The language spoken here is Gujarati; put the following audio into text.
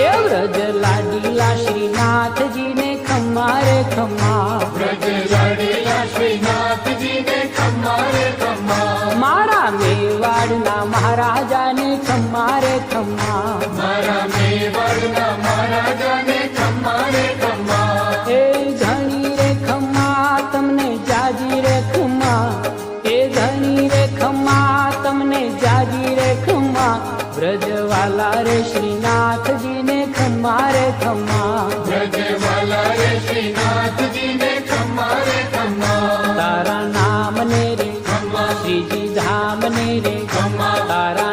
એ વ્રજ લાડીલા શ્રીનાથજીને ખમ્મા રે ખમ્મા, વ્રજ લાડીલા શ્રીનાથજીને ખમ્મા રે ખમ્મા, મારા મેવાડના મહારાજાને ખમ્મા રે ખમ્મા, મારા મેવાડના મહારાજાને ખમ્મા રે ખમ્મા, એ ધણી રે ખમ્મા તમને જાજી રે ખમ્મા, એ ધણી રે ખમ્મા તમને જાજી રે ખમ્મા, વ્રજવાલા રે શ્રીનાથજીને ખમ્મા રે ખમ્મા, વ્રજવાલા રે શ્રીનાથજીને ખમ્મા રે ખમ્મા, તારા નામને રે ખમ્મા, શ્રીજી ધામને રે ખમ્મા, તારા